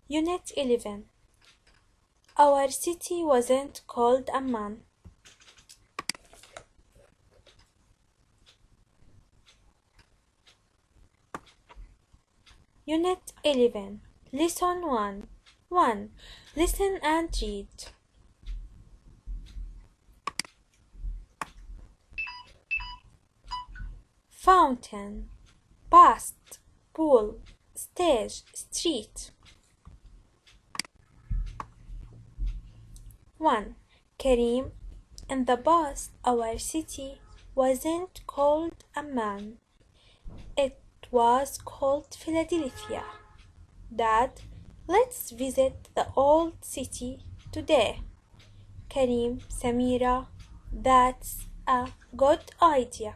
Unit 11. Our city wasn't called Amman. Unit 11. Lesson 1. 1. Listen and read. Fountain, past, pool, stage, street. 1. Karim, in the past our city wasn't called Amman. It was called Philadelphia. Dad, let's visit the old city today. Karim, Samira, that's a good idea.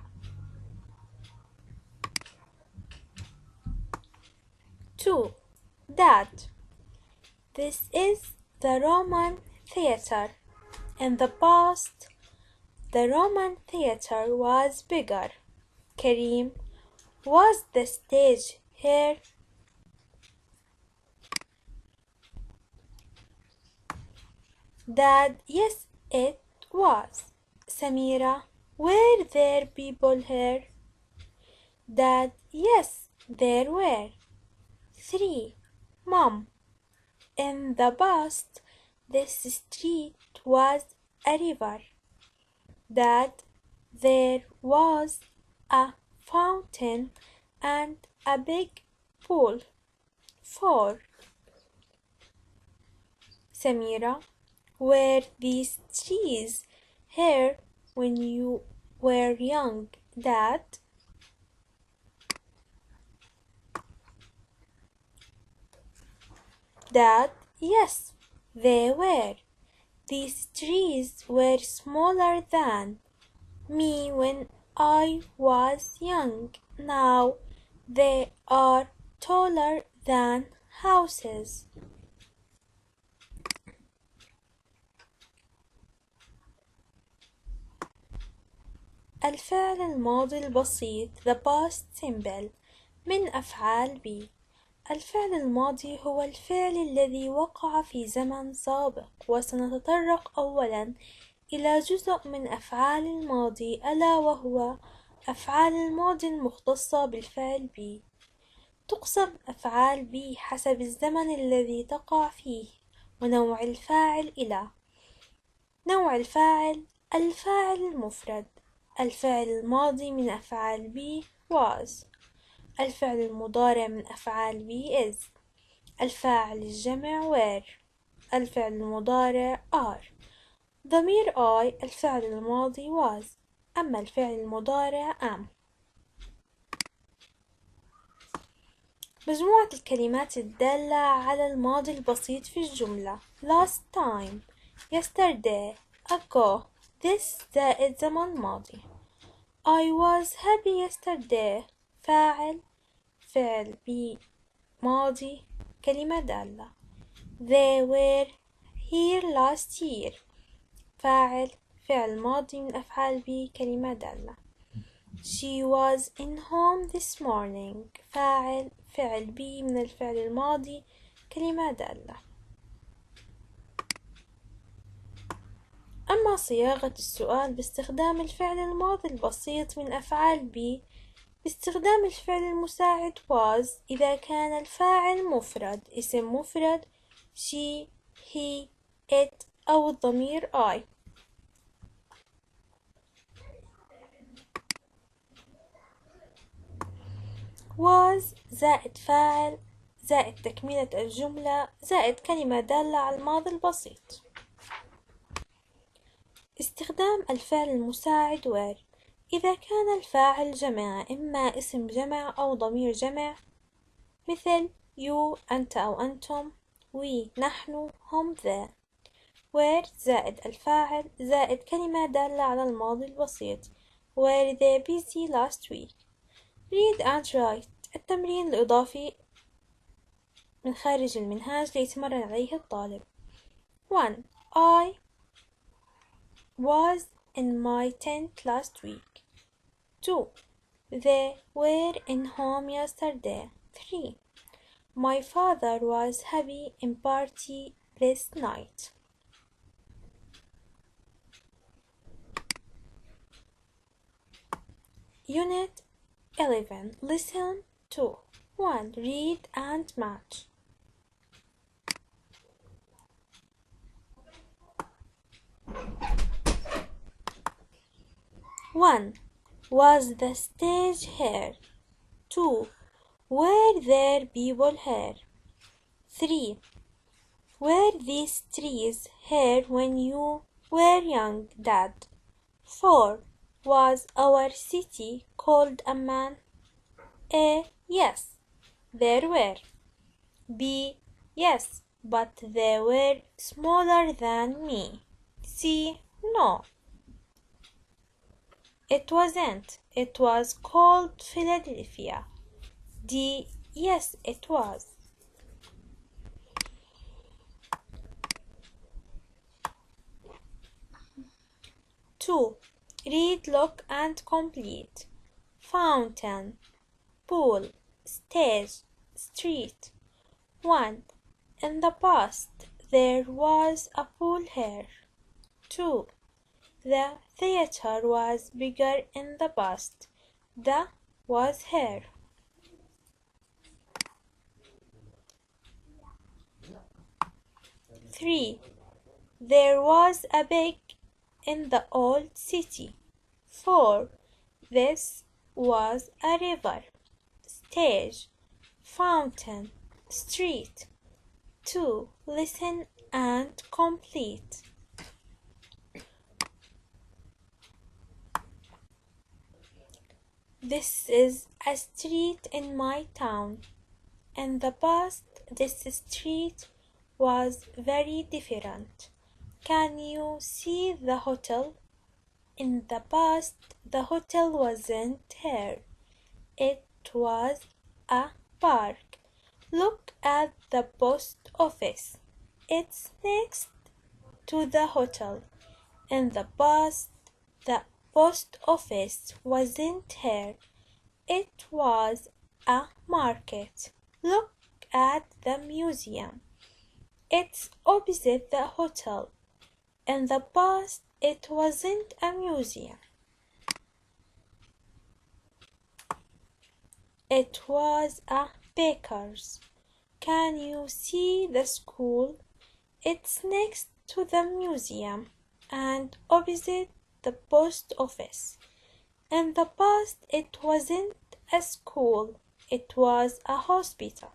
2. Dad, this is the Roman theater. In the past, the Roman theater was bigger. Karim, was the stage here? Dad, yes, it was. Samira, were there people here? Dad, yes, there were. 3. Mom, in the past, this street was a river. Dad, there was a fountain and a big pool. 4. Samira, were these trees here when you were young, Dad? Dad, yes, they were. These trees were smaller than me when I was young. Now they are taller than houses. الفعل الماضي البسيط the past simple من أفعال be. الفعل الماضي هو الفعل الذي وقع في زمن سابق، وسنتطرق أولا إلى جزء من أفعال الماضي ألا وهو أفعال الماضي المختصة بالفعل be. تقسم أفعال be حسب الزمن الذي تقع فيه ونوع الفاعل إلى: نوع الفاعل الفاعل المفرد. الفعل الماضي من أفعال be was. الفعل المضارع من أفعال be is. الفاعل الجمع were. الفعل المضارع are. ضمير I الفعل الماضي was، أما الفعل المضارع am. مجموعة الكلمات الدالة على الماضي البسيط في الجملة: last time، yesterday، ago. this زائد زمن ماضي. I was happy yesterday. فاعل فعل be ماضي كلمة دالة. They were here last year. فاعل فعل ماضي من أفعال be كلمة دالة. She was in home this morning. فاعل فعل be من الفعل الماضي كلمة دالة. أما صياغة السؤال باستخدام الفعل الماضي البسيط من أفعال be باستخدام الفعل المساعد was إذا كان الفاعل مفرد، اسم مفرد she، he، it أو الضمير I. was زائد فاعل زائد تكملة الجملة زائد كلمة دالة على الماضي البسيط. استخدام الفعل المساعد were إذا كان الفاعل جمع، إما اسم جمع أو ضمير جمع، مثل you أنت أو أنتم، we نحن، هم they. were زائد الفاعل زائد كلمة دالة على الماضي البسيط. were they busy last week. read and write التمرين الإضافي من خارج المنهاج ليتمرن عليه الطالب. 1. I was in my tent last week. 2. They were in home yesterday. 3. My father was happy in party this night. Unit 11. Listen to 1. Read and match. 1. Was the stage here? 2. Were there people here? 3. Were these trees here when you were young, Dad? 4. Was our city called Amman? A. Yes, there were. B. Yes, but they were smaller than me. C. No, it wasn't. It was called Philadelphia. D. Yes, it was. 2. Read, look, and complete. Fountain, pool, stage, street. 1. In the past, there was a pool here. 2. The theater was bigger in the past. The was here. 3. There was a pig in the old city. 4. This was a river, stage, fountain, street. 2. Listen and complete. This is a street in my town. In the past, this street was very different. Can you see the hotel? In the past, the hotel wasn't here. It was a park. Look at the post office. It's next to the hotel. In the past, the post office wasn't here. It was a market. Look at the museum. It's opposite the hotel. In the past, it wasn't a museum. It was a baker's. Can you see the school? It's next to the museum and opposite the post office. In the past, it wasn't a school. It was a hospital.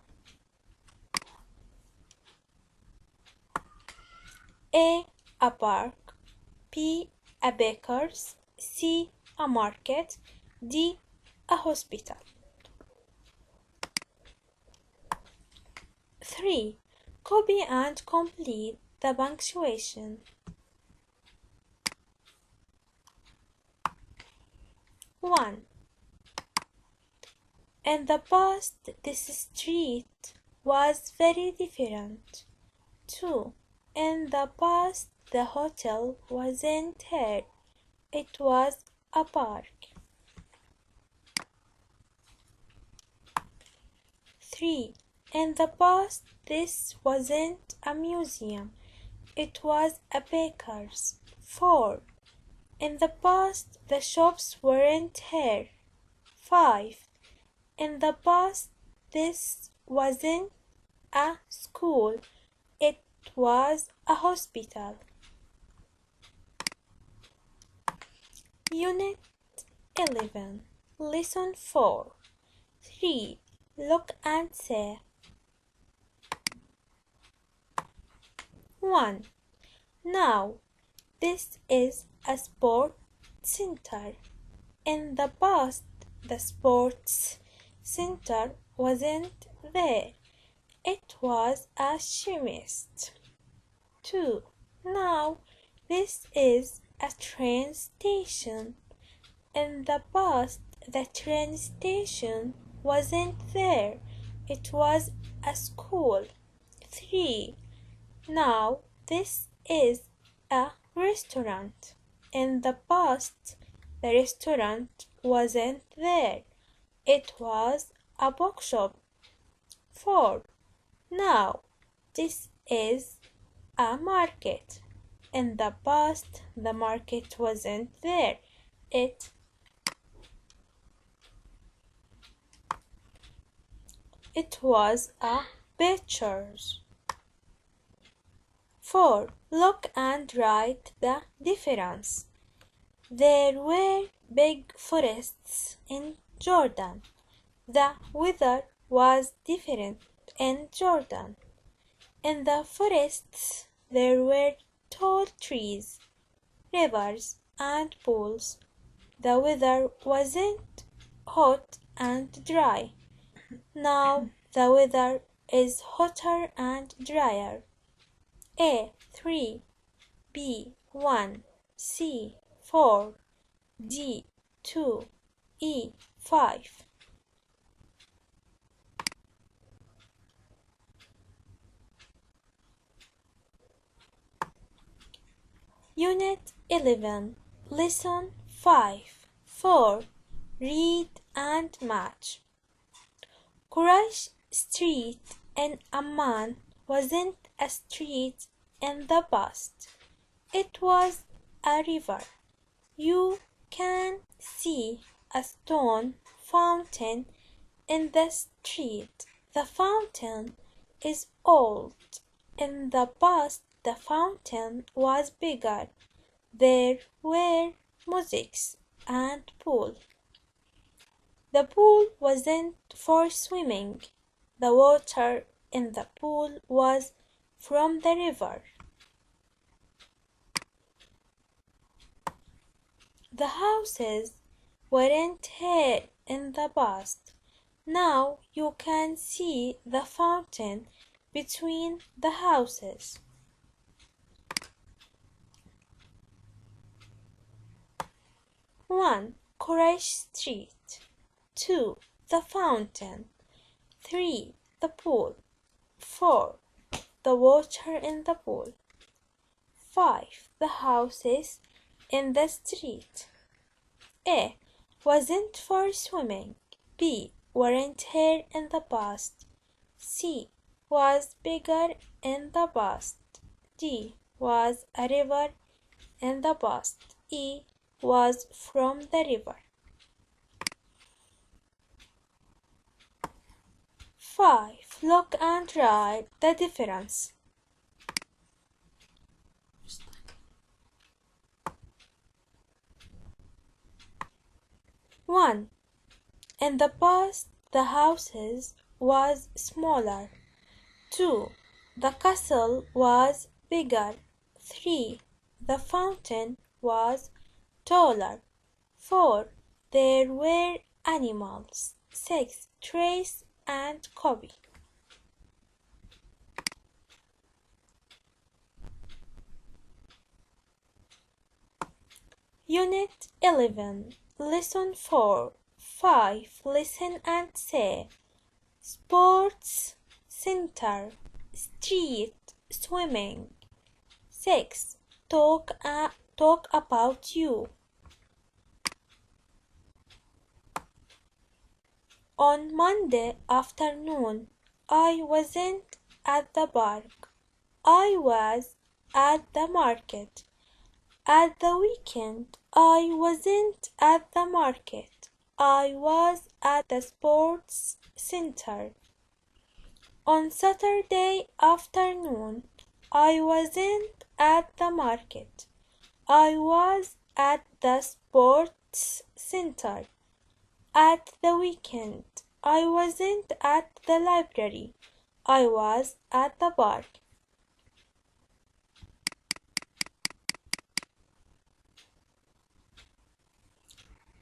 A park. B, a baker's. C, a market. D, a hospital. 3. Copy and complete the punctuation. 1. In the past, this street was very different. 2. In the past, the hotel wasn't here. It was a park. 3. In the past, this wasn't a museum. It was a baker's. 4. In the past, the shops weren't here. 5. In the past, this wasn't a school. It was a hospital. Unit 11. Lesson 4. 3. Look and say. 1. Now, this is a sports center. In the past, the sports center wasn't there. It was a chemist. 2. Now, this is a train station. In the past, the train station wasn't there. It was a school. 3. Now, this is a restaurant. In the past, the restaurant wasn't there. It was a bookshop. 4. Now, this is a market. In the past, the market wasn't there. It was a picture. 4. Look and write the difference. There were big forests in Jordan. The weather was different in Jordan. In the forests there were tall trees, rivers, and pools. The weather wasn't hot and dry. Now the weather is hotter and drier. A 3, B 1, C 4, D 2, E 5. Unit 11, Lesson 5, 4. Read and match. Quraysh Street in Amman wasn't a street in the past. It was a river. You can see a stone fountain in the street. The fountain is old. In the past, the fountain was bigger. There were mosques and pool. The pool wasn't for swimming. The water in the pool was from the river. The houses weren't here in the past. Now you can see the fountain between the houses. 1. Quraysh Street. 2. The fountain. 3. The pool. 4. The water in the pool. 5. The houses in the street. A. Wasn't for swimming. B. Weren't here in the past. C. Was bigger in the past. D. Was a river in the past. E. Was from the river. 5. Look and write the difference. One. In the past, the houses was smaller. 2. The castle was bigger. 3. The fountain was taller. 4. There were animals. 6. Trace and copy. Unit 11, Lesson 4, 5. Listen and say. Sports center, street, swimming. 6. Talk about you. On Monday afternoon, I wasn't at the park. I was at the market. At the weekend, I wasn't at the market. I was at the sports center. On Saturday afternoon, I wasn't at the market. I was at the sports center. At the weekend, I wasn't at the library. I was at the park.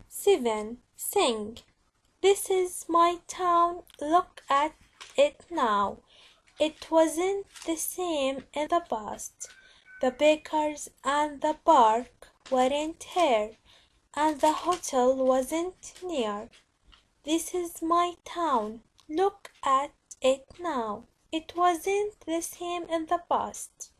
7. Sing. This is my town, look at it now. It wasn't the same in the past. The bakers and the park weren't here, and the hotel wasn't near. This is my town, look at it now. It wasn't the same in the past.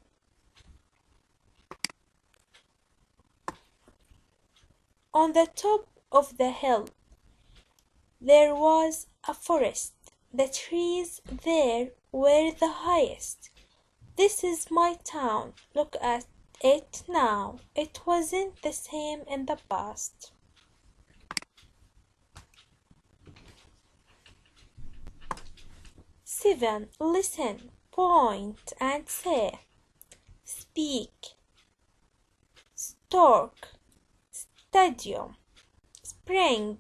On the top of the hill, there was a forest. The trees there were the highest. This is my town. Look at it now. It wasn't the same in the past. 7. Listen, point and say. Speak. Stork. Stadium. Spring.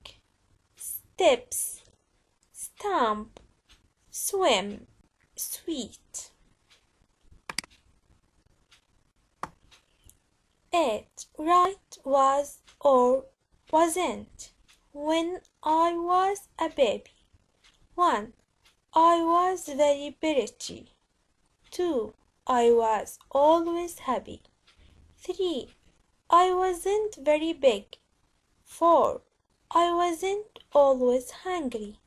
Steps. Stamp. Swim. Sweet. 8. Right was or wasn't. When I was a baby. 1. I was very pretty. 2. I was always happy. 3. I wasn't very big. 4. I wasn't always hungry.